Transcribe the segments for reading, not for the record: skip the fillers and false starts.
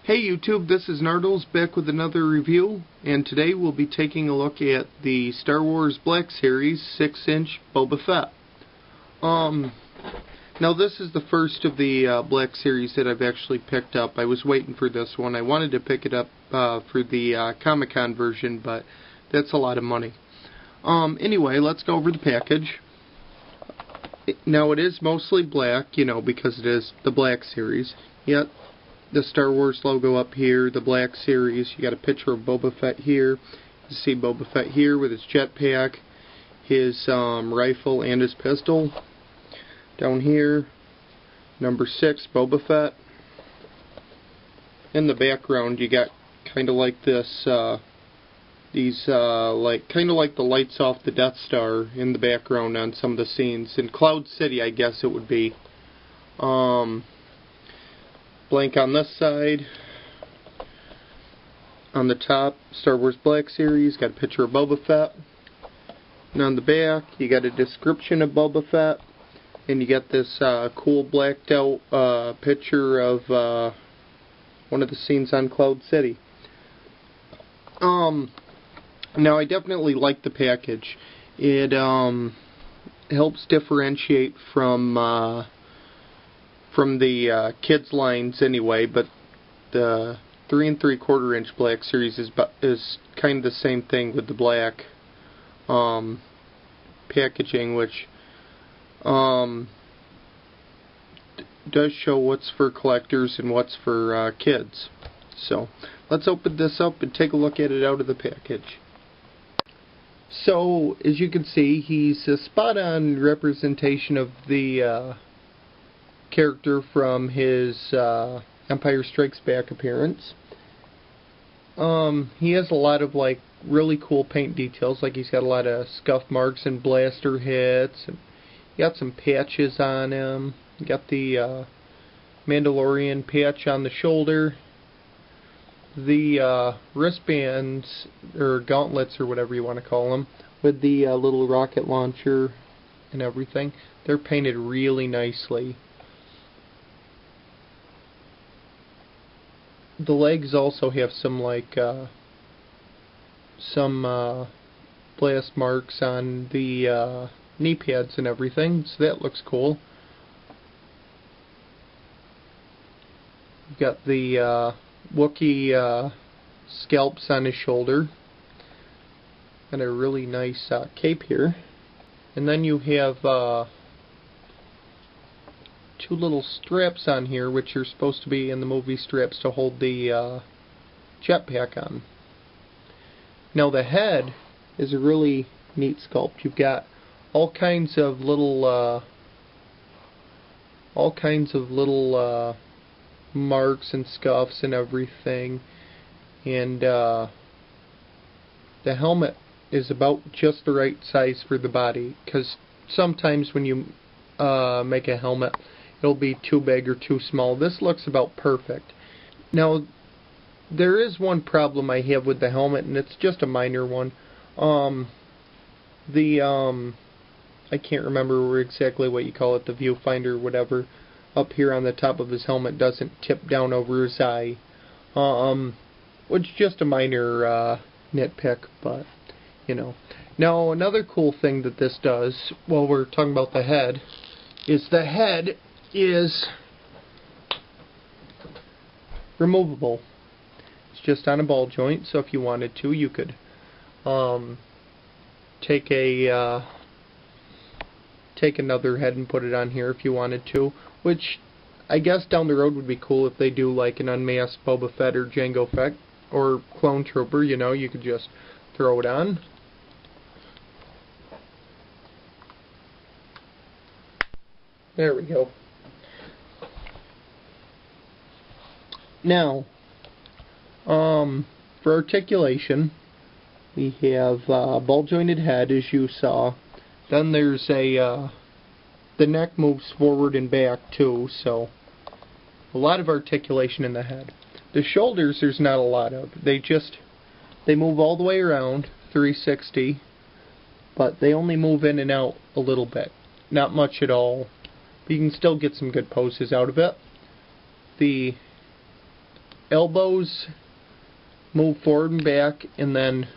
Hey YouTube, this is Nardles back with another review, and today we'll be taking a look at the Star Wars Black Series 6-inch Boba Fett. Now this is the first of the Black Series that I've actually picked up. I was waiting for this one. I wanted to pick it up for the Comic-Con version, but that's a lot of money. Anyway, let's go over the package. Now it is mostly black, you know, because it is the Black Series. Yet the Star Wars logo up here, the Black Series. You got a picture of Boba Fett here. You see Boba Fett here with his jetpack, his rifle, and his pistol. Down here, number 6, Boba Fett. In the background, you got kind of like this, kind of like the lights off the Death Star in the background on some of the scenes. In Cloud City, I guess it would be. Blank on this side. On the top, Star Wars Black Series, got a picture of Boba Fett. And on the back, you got a description of Boba Fett. And you got this cool blacked out picture of one of the scenes on Cloud City. Now, I definitely like the package. It helps differentiate from the kids lines anyway, but the 3 3/4 inch Black Series is kind of the same thing with the black packaging, which does show what's for collectors and what's for kids. So let's open this up and take a look at it out of the package. So as you can see, he's a spot-on representation of the character from his Empire Strikes Back appearance. He has a lot of like really cool paint details, like he's got a lot of scuff marks and blaster hits, and he got some patches on him. You got the Mandalorian patch on the shoulder, the wristbands or gauntlets or whatever you want to call them, with the little rocket launcher and everything. They're painted really nicely. The legs also have some like blast marks on the knee pads and everything, so that looks cool. You've got the Wookiee scalps on his shoulder, and a really nice cape here. And then you have 2 little straps on here, which are supposed to be in the movie straps to hold the jetpack on. Now the head is a really neat sculpt. You've got all kinds of little marks and scuffs and everything, and the helmet is about just the right size for the body, because sometimes when you make a helmet, it'll be too big or too small. This looks about perfect. Now, there is one problem I have with the helmet, and it's just a minor one. I can't remember exactly what you call it, the viewfinder or whatever, up here on the top of his helmet doesn't tip down over his eye. Which is just a minor nitpick, but, you know. Now, another cool thing that this does, while we're talking about the head, is the head is removable. It's just on a ball joint, so if you wanted to, you could take another head and put it on here if you wanted to, which I guess down the road would be cool if they do like an unmasked Boba Fett or Jango Fett or Clone Trooper, you know, you could just throw it on. There we go. Now, for articulation, we have ball-jointed head, as you saw. Then there's the neck moves forward and back too, so a lot of articulation in the head. The shoulders, there's not a lot of. They move all the way around, 360, but they only move in and out a little bit. Not much at all. But you can still get some good poses out of it. The elbows move forward and back and then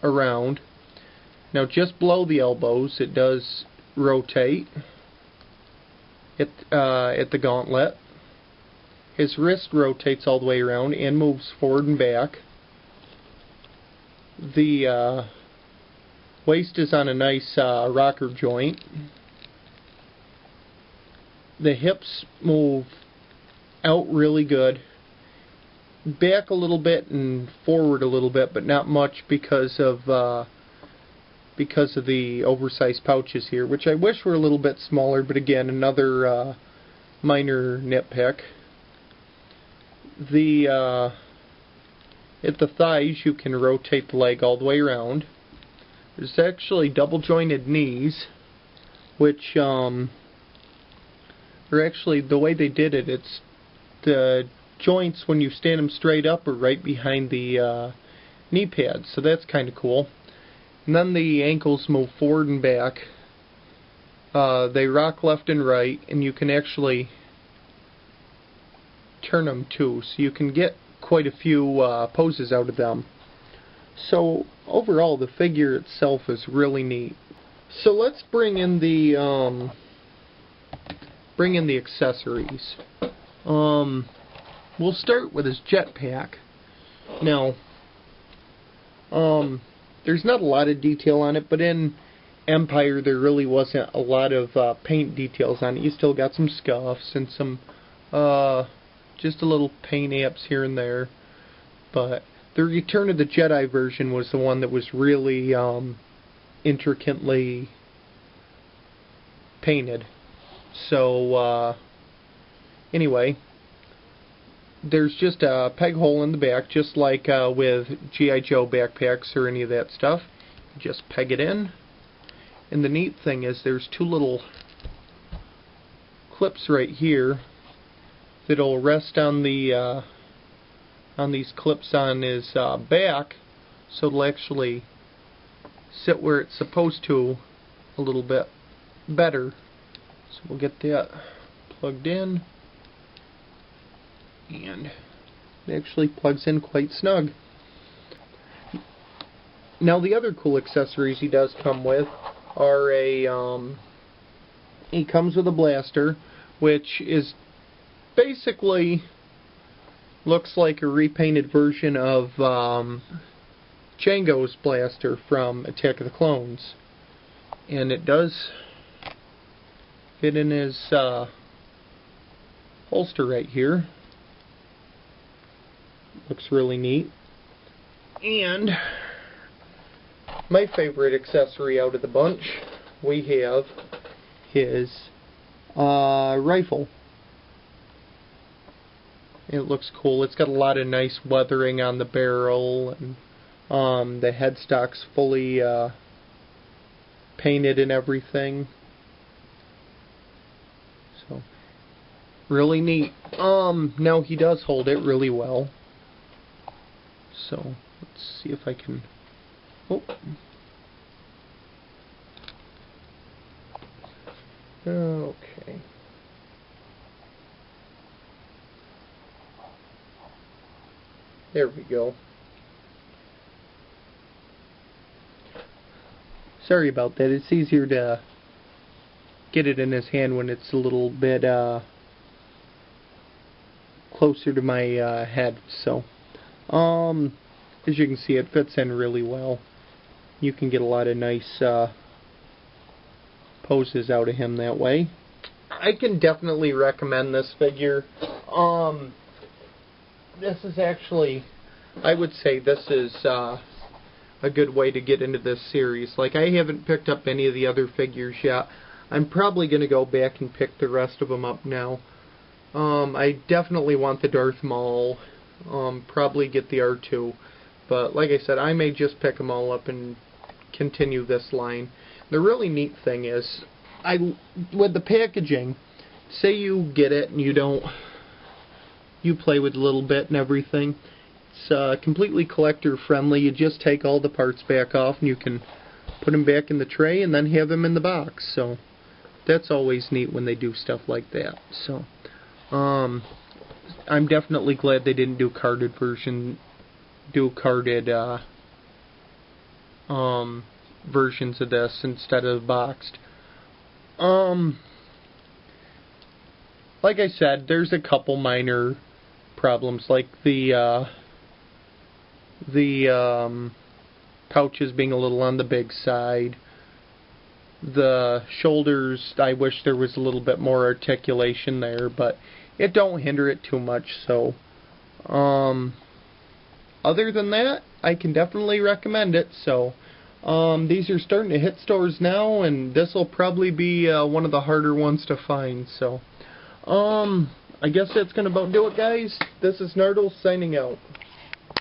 around. Now just below the elbows it does rotate at the gauntlet. His wrist rotates all the way around and moves forward and back. The waist is on a nice rocker joint. The hips move out really good. Back a little bit and forward a little bit, but not much because of the oversized pouches here, which I wish were a little bit smaller, but again, another minor nitpick. At the thighs, you can rotate the leg all the way around. There's actually double jointed knees, which or actually the way they did it, it's the joints when you stand them straight up are right behind the knee pads, so that's kind of cool. And then the ankles move forward and back. They rock left and right, and you can actually turn them too, so you can get quite a few poses out of them. So overall, the figure itself is really neat. So let's bring in the accessories. We'll start with his jetpack. Now, there's not a lot of detail on it, but in Empire there really wasn't a lot of paint details on it. You still got some scuffs and some just a little paint apps here and there. But the Return of the Jedi version was the one that was really intricately painted. So anyway, there's just a peg hole in the back, just like with G.I. Joe backpacks or any of that stuff. Just peg it in. And the neat thing is there's two little clips right here that'll rest on the on these clips on his back, so it'll actually sit where it's supposed to a little bit better. So we'll get that plugged in, and it actually plugs in quite snug. Now the other cool accessories he does come with are he comes with a blaster, which is basically looks like a repainted version of Jango's blaster from Attack of the Clones, and it does fit in his holster right here. Looks really neat. And my favorite accessory out of the bunch, we have his rifle. It looks cool. It's got a lot of nice weathering on the barrel, and the headstock's fully painted and everything. So really neat. Now he does hold it really well. So let's see if I can. Oh. Okay. There we go. Sorry about that. It's easier to get it in his hand when it's a little bit closer to my head. So, as you can see, it fits in really well. You can get a lot of nice poses out of him that way. I can definitely recommend this figure. This is actually, I would say this is a good way to get into this series. Like, I haven't picked up any of the other figures yet. I'm probably going to go back and pick the rest of them up now. I definitely want the Darth Maul. Probably get the R2. But like I said, I may just pick them all up and continue this line. The really neat thing is, with the packaging, say you get it and you play with a little bit and everything. It's completely collector friendly. You just take all the parts back off and you can put them back in the tray and then have them in the box. So that's always neat when they do stuff like that. So I'm definitely glad they didn't do carded versions of this instead of boxed. Like I said, there's a couple minor problems, like the pouches being a little on the big side. The shoulders, I wish there was a little bit more articulation there, but it don't hinder it too much. So, other than that, I can definitely recommend it. So, these are starting to hit stores now, and this will probably be one of the harder ones to find. So, I guess that's gonna about do it, guys. This is Nardle signing out.